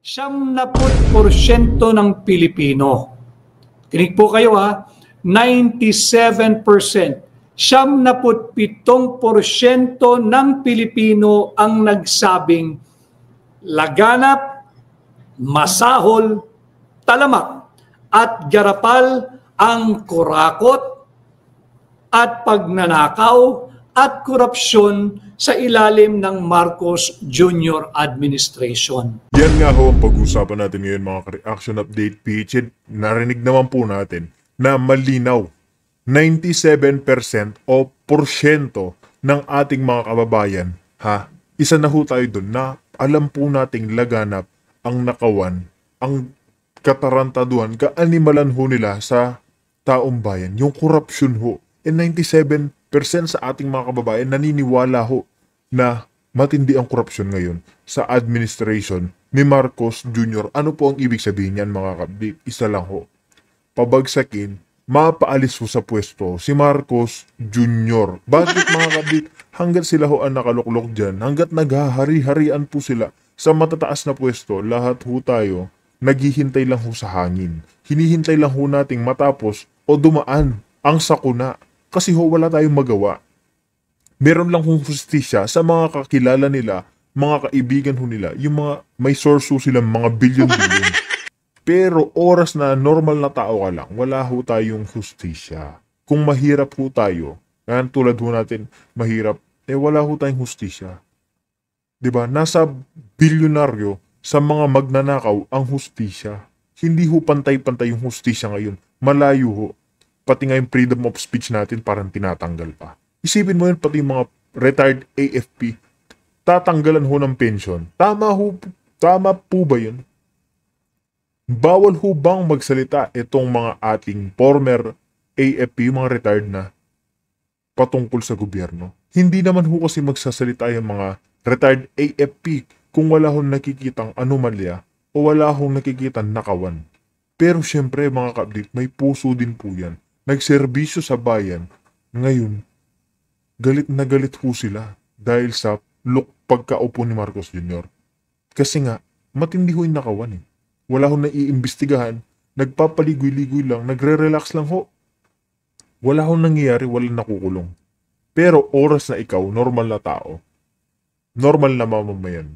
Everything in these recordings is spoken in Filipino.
70% ng Pilipino. Kinig po kayo ha, 97%. 77% ng Pilipino ang nagsabing laganap, masahol, talamak at garapal ang kurakot at pagnanakaw at korupsyon sa ilalim ng Marcos Jr. administration. Yan nga ho ang pag-usapan natin ngayon mga ka-reaction update PH. Narinig naman po natin na malinaw 97% o porsyento ng ating mga kababayan, isa na ho tayo doon na alam po nating laganap ang nakawan, ang katarantaduhan, kaanimalan ho nila sa taong bayan, yung korupsyon ho. And 97% sa ating mga kababayan naniniwala ho na matindi ang korupsyon ngayon sa administration ni Marcos Jr. Ano po ang ibig sabihin niyan mga kabdi? Isa lang ho, pabagsakin, mapaalis ho sa pwesto si Marcos Jr. Bakit mga kabdi? Hanggat sila ho ang nakaluklok dyan, hanggat naghahari-harian po sila sa matataas na pwesto, lahat ho tayo naghihintay lang ho sa hangin. Hinihintay lang ho nating matapos o dumaan ang sakuna. Kasi ho wala tayong magawa. Meron lang hong justisya sa mga kakilala nila, mga kaibigan ho nila, yung mga may source ho silang mga bilyon-bilyon. Pero oras na normal na tao ka lang, wala ho tayong justisya. Kung mahirap ho tayo, yan tulad ho natin, mahirap, wala ho tayong justisya. Diba? Nasa bilyonaryo sa mga magnanakaw ang justisya. Hindi ho pantay-pantay yung justisya ngayon. Malayo ho. Pati nga yung freedom of speech natin parang tinatanggal pa. Isipin mo yun, pati yung mga retired AFP, tatanggalan ho ng pension. Tama po ba yun? Bawal ho bang magsalita itong mga ating former AFP, mga retired na, patungkol sa gobyerno? Hindi naman ho kasi magsasalita yung mga retired AFP kung wala hong nakikitang anomalya o wala hong nakikitang nakawan. Pero syempre mga ka-update, may puso din po yan. Nagserbisyo sa bayan. Ngayon, galit na galit po sila dahil sa pagkaupo ni Marcos Jr. Kasi nga, matindi ho yung nakawan eh. Wala hong naiimbestigahan, nagpapaligoy-ligoy lang, nagre-relax lang ho. Wala hong nangyayari, walang nakukulong. Pero oras na ikaw, normal na tao, normal na mamamayan,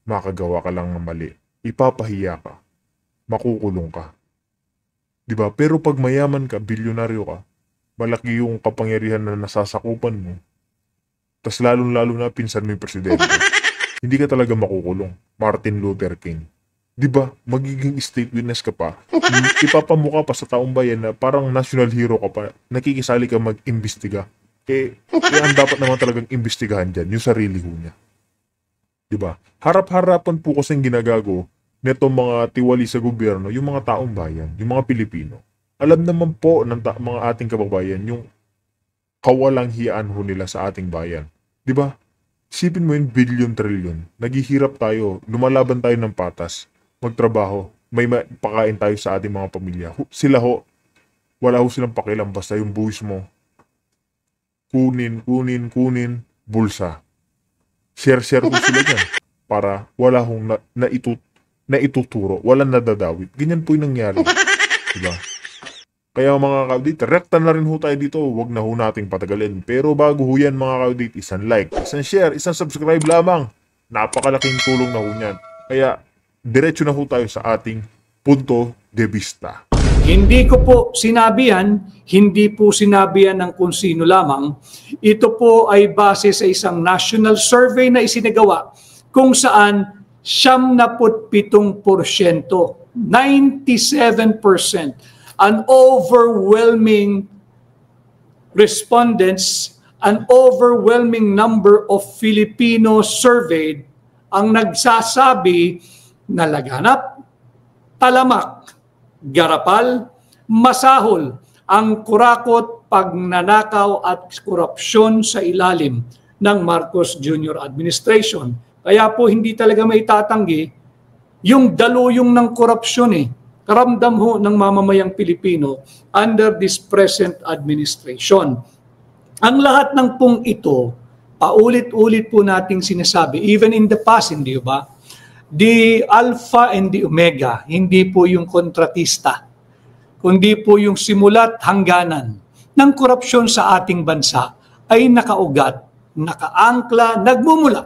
makagawa ka lang ng mali, ipapahiya ka, makukulong ka. Diba? Pero pag mayaman ka, bilyonaryo ka, malaki yung kapangyarihan na nasasakupan mo, tas lalong-lalo na pinsan mo yung presidente, hindi ka talaga makukulong. Martin Luther King. Diba? Magiging state witness ka pa, ipapamukha pa sa taong bayan na parang national hero ka pa, nakikisali ka mag-imbestiga. Ang dapat naman talagang imbestigahan dyan, yung sarili ho niya. Diba? Harap-harapan po kasing ginagago netong mga tiwali sa gobyerno, yung mga taong bayan, yung mga Pilipino. Alam naman po ng mga ating kababayan yung kawalang hiyaan ho nila sa ating bayan. Diba? Isipin mo yun, bilyon-trilyon. Naghihirap tayo, lumalaban tayo ng patas, magtrabaho, may pakain tayo sa ating mga pamilya. Sila ho, wala ho silang pakialam, basta yung buwis mo. Kunin, bulsa. Share ho sila dyan para wala hong naituturo, walang nadadawit. Ganyan po yung nangyari. Diba? Kaya mga ka-update, rekta na rin ho tayo dito. Huwag na ho nating patagalin. Pero bago ho yan mga ka-update, isang like, isang share, isang subscribe lamang. Napakalaking tulong na ho yan. Kaya diretso na ho tayo sa ating punto de vista. Hindi ko po sinabi yan, hindi po sinabi yan ng kung sino lamang. Ito po ay base sa isang national survey na isinagawa kung saan 77%, 97%, an overwhelming respondents, an overwhelming number of Filipinos surveyed ang nagsasabi na laganap, talamak, garapal, masahol ang kurakot, pagnanakaw at korupsyon sa ilalim ng Marcos Jr. administration. Kaya po hindi talaga may tatanggi yung daluyong ng korupsyon karamdam ho ng mamamayang Pilipino under this present administration. Ang lahat ng pong ito, paulit-ulit po nating sinasabi, even in the past, hindi ba? the alpha and the omega, hindi po yung kontratista, kundi po yung simula't hangganan ng korupsyon sa ating bansa ay nakaugat, nakaangkla, nagmumula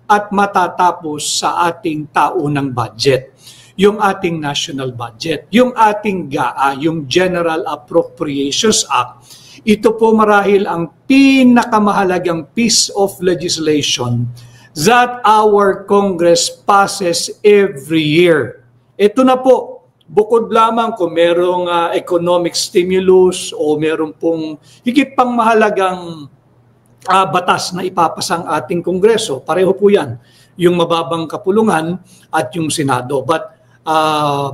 at matatapos sa ating taunang budget. Yung ating national budget, yung ating GAA, yung General Appropriations Act. Ito po marahil ang pinakamahalagang piece of legislation that our Congress passes every year. Ito na po, bukod lamang kung merong economic stimulus o meron pong higit pang mahalagang batas na ipapasang ating Kongreso. Pareho po yan, yung mababang kapulungan at yung Senado. But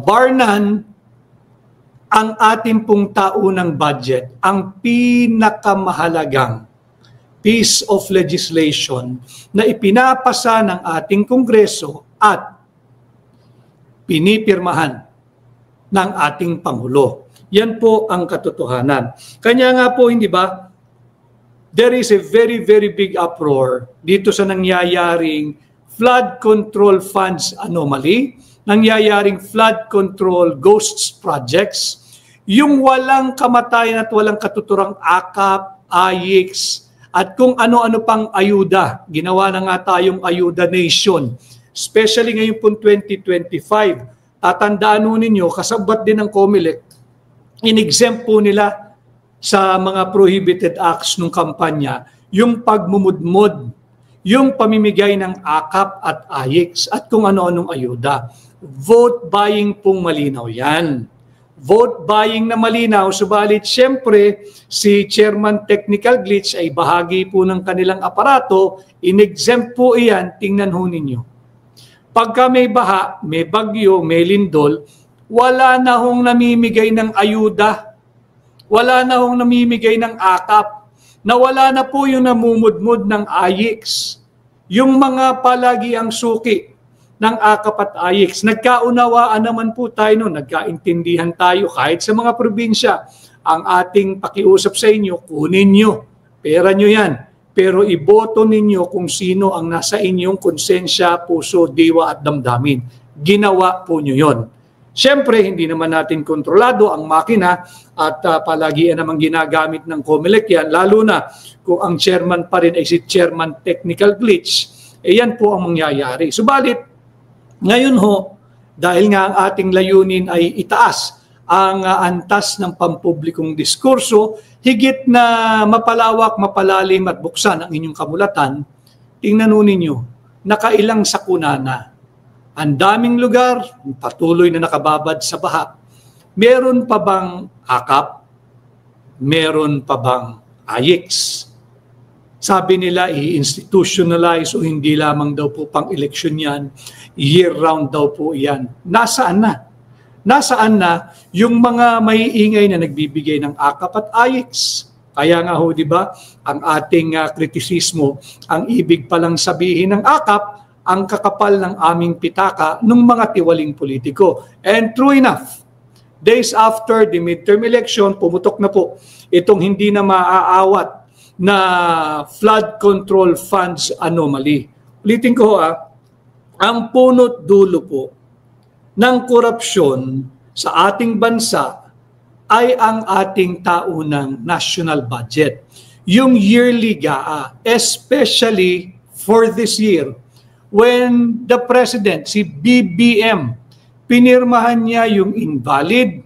bar none, ang ating pong taunang budget, ang pinakamahalagang piece of legislation na ipinapasa ng ating Kongreso at pinipirmahan ng ating Pangulo. Yan po ang katotohanan. Kanya nga po, hindi ba, there is a very, very big uproar dito sa nangyayaring flood control funds anomaly, nangyayaring flood control ghosts projects, yung walang kamatayan at walang katuturang AKAP, AYIX, at kung ano-ano pang ayuda. Ginawa na nga tayong ayuda nation. Especially ngayon po 2025. Tatandaan nun ninyo, kasabot din ng COMELEC, in-exempt po nila sa mga prohibited acts ng kampanya, yung pagmumudmod, yung pamimigay ng AKAP at AYIX, at kung ano-anong ayuda. Vote buying pong malinaw yan. Vote buying na malinaw, subalit siyempre si Chairman Technical Glitch ay bahagi po ng kanilang aparato, in-exempt po iyan, tingnan ho ninyo. Pagka may baha, may bagyo, may lindol, wala na hong namimigay ng ayuda, wala na hong namimigay ng AKAP, nawala na po yung namumudmud ng AYIX. Yung mga palagi ang suki ng AKAP at AYIX. Nagkaunawaan naman po tayo noon, nagkaintindihan tayo kahit sa mga probinsya. Ang ating pakiusap sa inyo, kunin nyo, pera nyo yan. Pero iboto ninyo kung sino ang nasa inyong konsensya, puso, diwa at damdamin. Ginawa po nyo yon. Siyempre, hindi naman natin kontrolado ang makina at palagi namang ginagamit ng COMELEC yan, lalo na kung ang chairman pa rin ay si Chairman Technical Glitch, yan po ang mangyayari. Subalit, ngayon ho, dahil nga ang ating layunin ay itaas ang antas ng pampublikong diskurso, higit na mapalawak, mapalalim at buksan ang inyong kamulatan, tingnan ninyo, nakailang sakuna na. Ang daming lugar, patuloy na nakababad sa baha. Meron pa bang AKAP? Meron pa bang AYIX? Sabi nila, i-institutionalize o hindi lamang daw po pang eleksyon yan, year-round daw po yan. Nasaan na? Nasaan na yung mga maiingay na nagbibigay ng AKAP at AYIX? Kaya nga ho, di ba, ang ating kritisismo, ang ibig palang sabihin ng AKAP, ang kakapal ng aming pitaka ng mga tiwaling politiko. And true enough, days after the midterm election, pumutok na po itong hindi na maaawat na flood control funds anomaly. Ulitin ko ang punot dulo po ng korupsyon sa ating bansa ay ang ating taunang national budget. Yung yearly GAA, especially for this year, when the President, si BBM, pinirmahan niya yung invalid,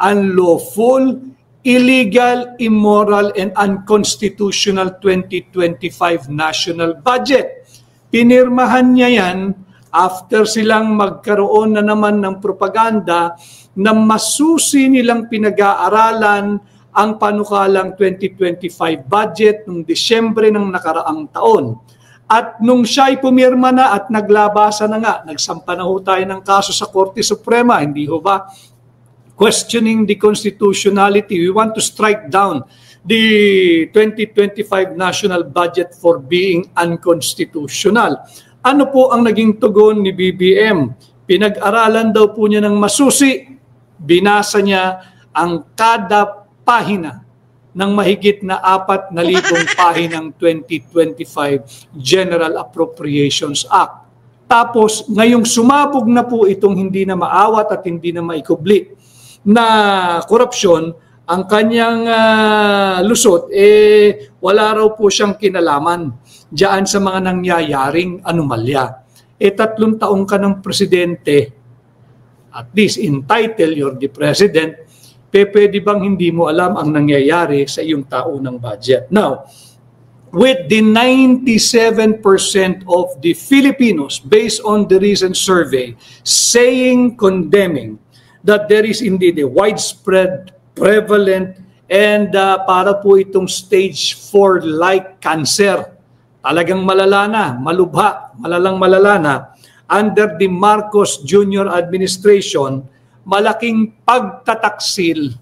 unlawful, illegal, immoral, and unconstitutional 2025 national budget. Pinirmahan niya yan after silang magkaroon na naman ng propaganda na masusi nilang pinag-aaralan ang panukalang 2025 budget noong Disyembre ng nakaraang taon. At nung siya'y pumirma na at naglabasa na nga, nagsampa na ho tayo ng kaso sa Korte Suprema, hindi ho ba? Questioning the constitutionality. We want to strike down the 2025 national budget for being unconstitutional. Ano po ang naging tugon ni BBM? Pinag-aralan daw po niya ng masusi. Binasa niya ang kada pahina ng mahigit na 4,000 pahinang 2025 General Appropriations Act. Tapos ngayong sumabog na po itong hindi na maawat at hindi na maikubli na korupsyon, ang kanyang lusot, wala raw po siyang kinalaman diyan sa mga nangyayaring anomalya. 3 taong ka ng presidente, at least entitled, you're the president, pwede bang hindi mo alam ang nangyayari sa iyong taunang budget? Now, with the 97% of the Filipinos, based on the recent survey, condemning that there is indeed a widespread, prevalent, and para po itong stage 4 like cancer. Talagang malala na, malubha, malala na. Under the Marcos Jr. administration, malaking pagtataksil,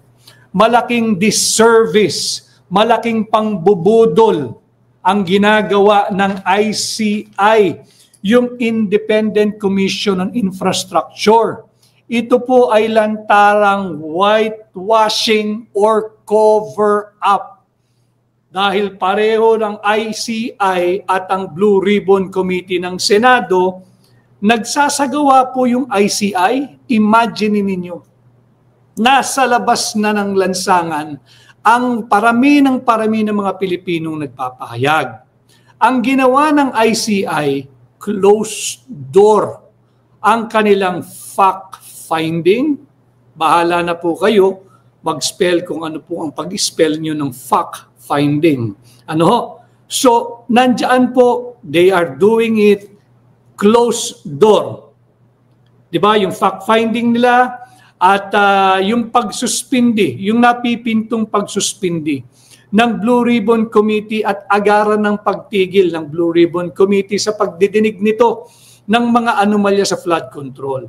malaking disservice, malaking pangbubudol ang ginagawa ng ICI, yung Independent Commission on Infrastructure. Ito po ay lantarang whitewashing or cover-up. Dahil pareho ng ICI at ang Blue Ribbon Committee ng Senado, nagsasagawa po yung ICI, imagine ninyo, nasa labas na ng lansangan ang parami ng mga Pilipinong nagpapahayag. Ang ginawa ng ICI, closed door ang kanilang fact-finding. Bahala na po kayo mag-spell kung ano po ang pag-spell nyo ng fact-finding. Ano ho? So, nandiyan po, they are doing it closed door. Diba? Yung fact-finding nila at yung pagsuspindi, yung napipintong pagsuspindi ng Blue Ribbon Committee at agaran ng pagtigil ng Blue Ribbon Committee sa pagdidinig nito ng mga anomalya sa flood control.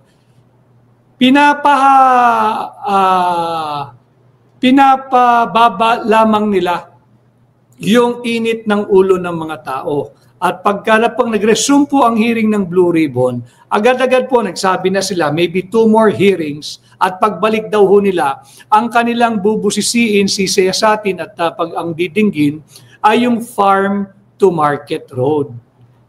Pinapababa lamang nila yung init ng ulo ng mga tao. At pagka na pang nag-resume po ang hearing ng Blue Ribbon, agad-agad po nagsabi na sila, maybe 2 more hearings, at pagbalik daw ho nila, ang kanilang bubusisiin, sisiyasatin at pag ang didinggin ay yung farm to market road.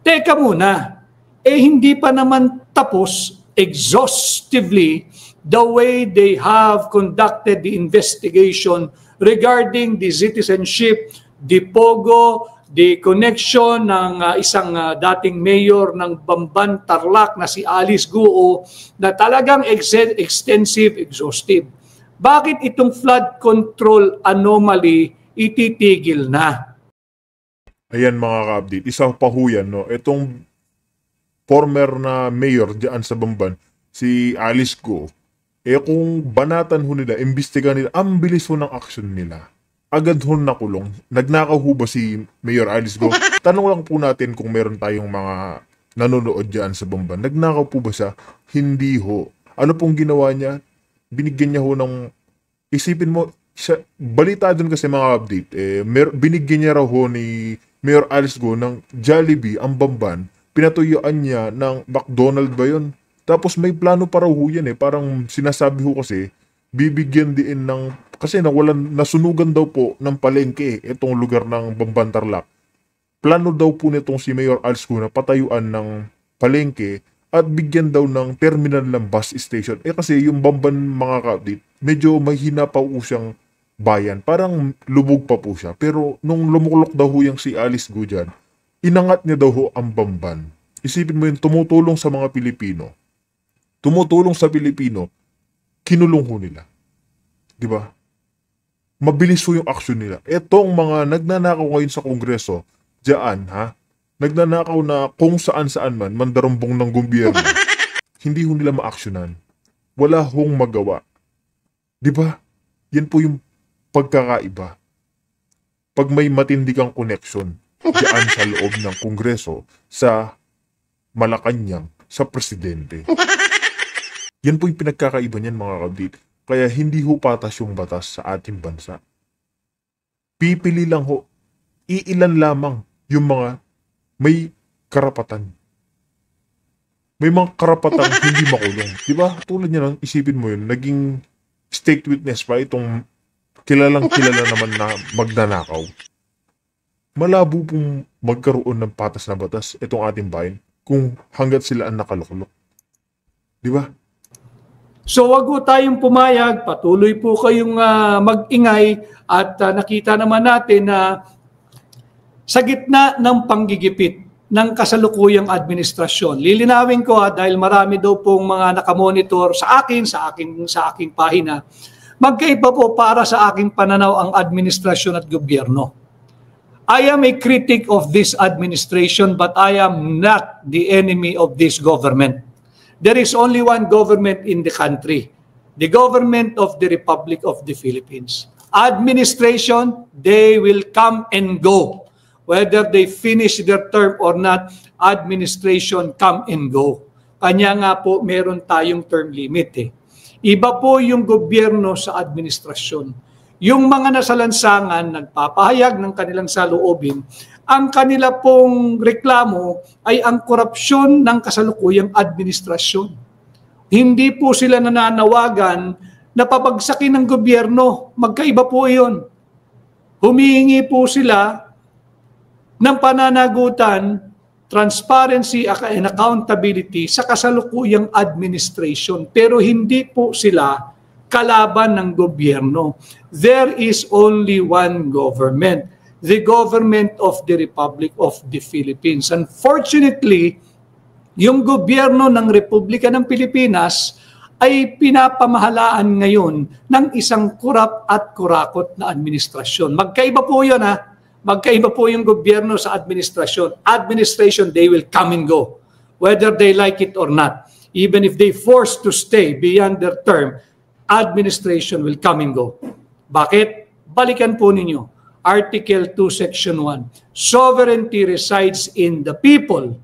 Teka muna, hindi pa naman tapos exhaustively the way they have conducted the investigation regarding the citizenship, the POGO, the connection ng isang dating mayor ng Bamban, Tarlac na si Alice Guo na talagang extensive, exhaustive. Bakit itong flood control anomaly ititigil na? Ayan mga ka-update, isa pa ho yan, no? Itong former na mayor dyan sa Bamban, si Alice Guo, kung banatan ho nila, imbestiga nila, ang bilis ho ng action nila. Agad ho nakulong. Nagnakaw ho ba si Mayor Alice Guo? Tanong lang po natin kung meron tayong mga nanonood dyan sa Bamban. Nagnakaw po ba siya? Hindi ho. Ano pong ginawa niya? Binigyan niya ho ng... Isipin mo, siya, balita dun kasi mga update, binigyan niya raw ho ni Mayor Alice Guo ng Jollibee, ang Bamban. Pinatuyuan niya ng McDonald's ba yun? Tapos may plano pa raw ho yan Parang sinasabi ho kasi, bibigyan din ng... Kasi nasunugan daw po ng palengke itong lugar ng Bamban, Tarlac. Plano daw po nitong si Mayor Alice Guo na patayuan ng palengke at bigyan daw ng terminal ng bus station. Kasi yung Bamban mga ka-update, medyo mahina pa po siyang bayan. Parang lubog pa po siya. Pero nung lumuklok daw ho yung si Alice Guo dyan, inangat niya daw ho ang Bamban. Isipin mo yun, tumutulong sa mga Pilipino. Tumutulong sa Pilipino, kinulong ho nila. Diba? Mabilis ho yung action nila. Etong mga nagnanakaw ngayon sa Kongreso, diyan nagnanakaw na kung saan-saan man, mandarumbong ng gobyerno, hindi ho nila ma-actionan. Wala hong magawa. Diba? Yan po yung pagkakaiba. Pag may matindi kang connection, diyan sa loob ng Kongreso, sa Malacanang, sa Presidente. Yan po yung pinagkakaiba niyan mga kabdit. Kaya hindi ho patas yung batas sa ating bansa. Pipili lang ho, iilan lamang yung mga may karapatan. May mga karapatang hindi makulong. Diba? Tulad niya lang, isipin mo yun, naging state witness pa itong kilalang kilala naman na magnanakaw. Malabo pong magkaroon ng patas na batas itong ating bayan. kung hanggat sila ang nakaluklok. Di ba? So wag po tayong pumayag, patuloy po kayong mag-ingay at nakita naman natin na sa gitna ng panggigipit ng kasalukuyang administrasyon. Lilinawin ko dahil marami daw pong mga nakamonitor sa aking pahina. Magkaiba po para sa aking pananaw ang administrasyon at gobyerno. I am a critic of this administration but I am not the enemy of this government. There is only one government in the country, the government of the Republic of the Philippines. Administration, they will come and go. Whether they finish their term or not, administration come and go. Kanya nga po, meron tayong term limit. Iba po yung gobyerno sa administrasyon. Yung mga nasalansangan, nagpapahayag ng kanilang saloobin, ang kanila pong reklamo ay ang korupsyon ng kasalukuyang administrasyon. Hindi po sila nananawagan na pabagsakin ng gobyerno. Magkaiba po iyon. Humihingi po sila ng pananagutan, transparency and accountability sa kasalukuyang administration. Pero hindi po sila kalaban ng gobyerno. There is only one government, the government of the Republic of the Philippines. Unfortunately, yung gobyerno ng Republika ng Pilipinas ay pinapamahalaan ngayon ng isang kurap at kurakot na administrasyon. Magkaiba po yun Magkaiba po yung gobyerno sa administrasyon. Administration, they will come and go, whether they like it or not. Even if they forced to stay beyond their term, administration will come and go. Bakit? Balikan po ninyo. Article 2, Section 1. Sovereignty resides in the people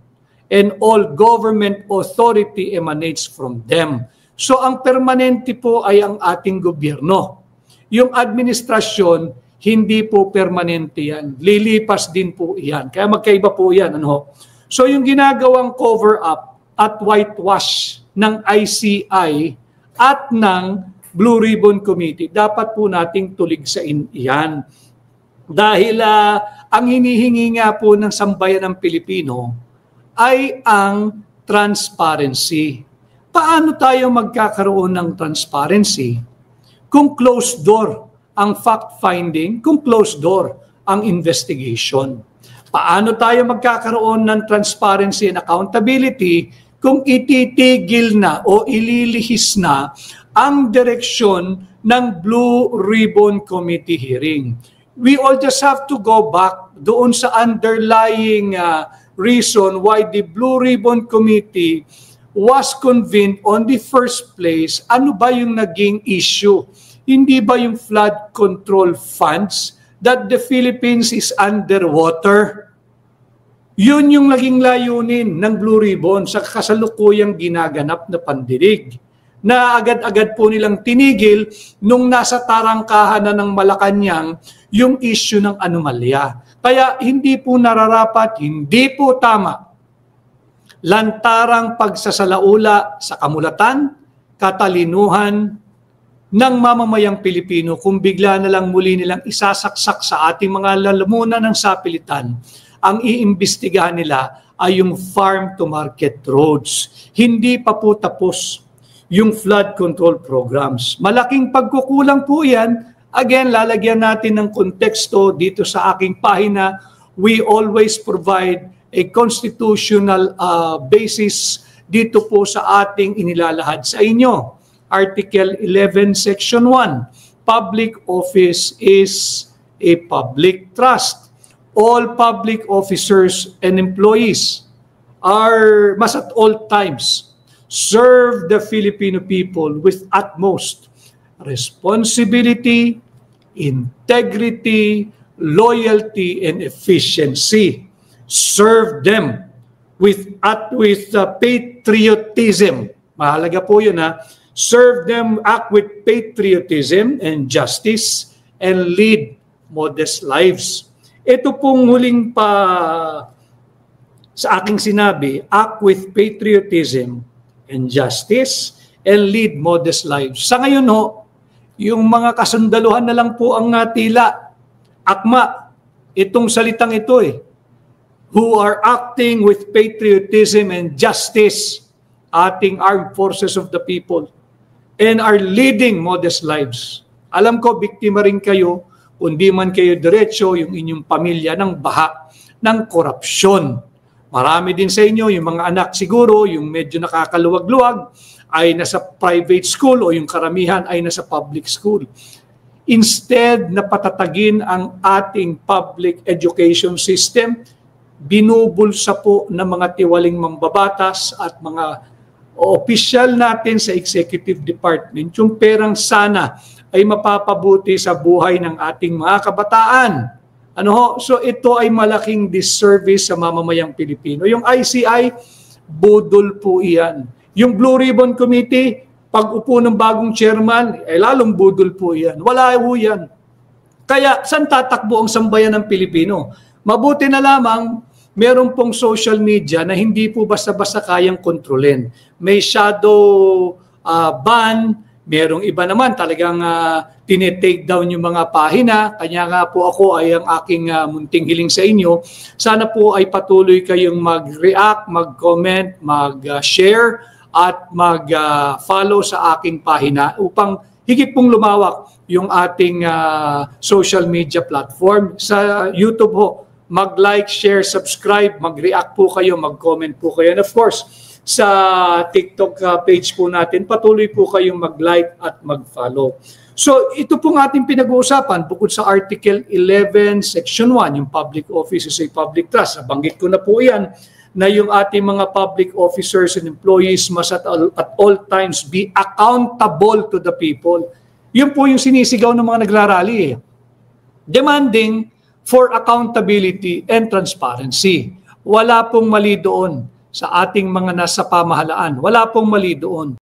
and all government authority emanates from them. So ang permanente po ay ang ating gobyerno. Yung administrasyon, hindi po permanente yan. Lilipas din po yan. Kaya magkaiba po yan. So yung ginagawang cover-up at whitewash ng ICI at ng Blue Ribbon Committee, dapat po nating tuligsain iyan. Dahil ang hinihingi nga po ng sambayan ng Pilipino ay ang transparency. Paano tayo magkakaroon ng transparency kung closed door ang fact-finding, kung closed door ang investigation? Paano tayo magkakaroon ng transparency and accountability kung ititigil na o ililihis na ang direksyon ng Blue Ribbon Committee hearing? We all just have to go back doon sa underlying reason why the Blue Ribbon Committee was convened on the first place. Ano ba yung naging issue? Hindi ba yung flood control funds that the Philippines is underwater? Yun yung naging layunin ng Blue Ribbon sa kasalukuyang ginaganap na pandinig, na agad-agad po nilang tinigil nung nasa tarangkahan na ng Malacanang yung issue ng anomalya. Kaya hindi po nararapat, hindi po tama lantarang pagsasalaula sa kamulatan, katalinuhan ng mamamayang Pilipino kung bigla na lang muli nilang isasaksak sa ating mga lalamunan ng sapilitan. Ang iimbestigahan nila ay yung farm-to-market roads. Hindi pa po tapos yung flood control programs. Malaking pagkukulang po yan. Again, lalagyan natin ng konteksto dito sa aking pahina. We always provide a constitutional basis dito po sa ating inilalahad sa inyo. Article 11, Section 1. Public office is a public trust. All public officers and employees must at all times serve the Filipino people with utmost responsibility, integrity, loyalty, and efficiency. Serve them with patriotism. Mahalaga po yun Serve them, act with patriotism and justice, and lead modest lives. Ito pong huling sa aking sinabi, act with patriotism and justice, and lead modest lives. Sa ngayon yung mga kasundaluhan na lang po ang tila. Akma, itong salitang ito who are acting with patriotism and justice, ating armed forces of the people, and are leading modest lives. Alam ko, biktima rin kayo, kundi man kayo diretso, yung inyong pamilya ng baha ng korupsyon. Marami din sa inyo, yung mga anak siguro, yung medyo nakakaluwag-luwag, ay nasa private school o yung karamihan ay nasa public school. Instead na patatagin ang ating public education system, binubulsa po ng mga tiwaling mambabatas at mga opisyal natin sa executive department yung perang sana ay mapapabuti sa buhay ng ating mga kabataan. Ano ho? So ito ay malaking disservice sa mamamayang Pilipino. Yung ICI, budol po iyan. Yung Blue Ribbon Committee, pag upo ng bagong chairman, lalong budol po iyan. Wala po yan. Kaya saan tatakbo ang sambayan ng Pilipino? Mabuti na lamang meron pong social media na hindi po basta-basta kayang kontrolin. May shadow ban, merong iba naman talagang tinitake down yung mga pahina. Kanya nga po ako ay ang aking munting hiling sa inyo. Sana po ay patuloy kayong mag-react, mag-comment, mag-share at mag-follow sa aking pahina upang higit pong lumawak yung ating social media platform. Sa YouTube ho, mag-like, share, subscribe, mag-react po kayo, mag-comment po kayo. And of course, sa TikTok page po natin, patuloy po kayong mag-like at mag-follow. So ito pong ating pinag-uusapan bukod sa Article 11, Section 1, yung public office is a public trust. Nabanggit ko na po yan na yung ating mga public officers and employees must at all times be accountable to the people. Yun po yung sinisigaw ng mga nagrarally. Demanding for accountability and transparency. Wala pong mali doon sa ating mga nasa pamahalaan. Wala pong mali doon.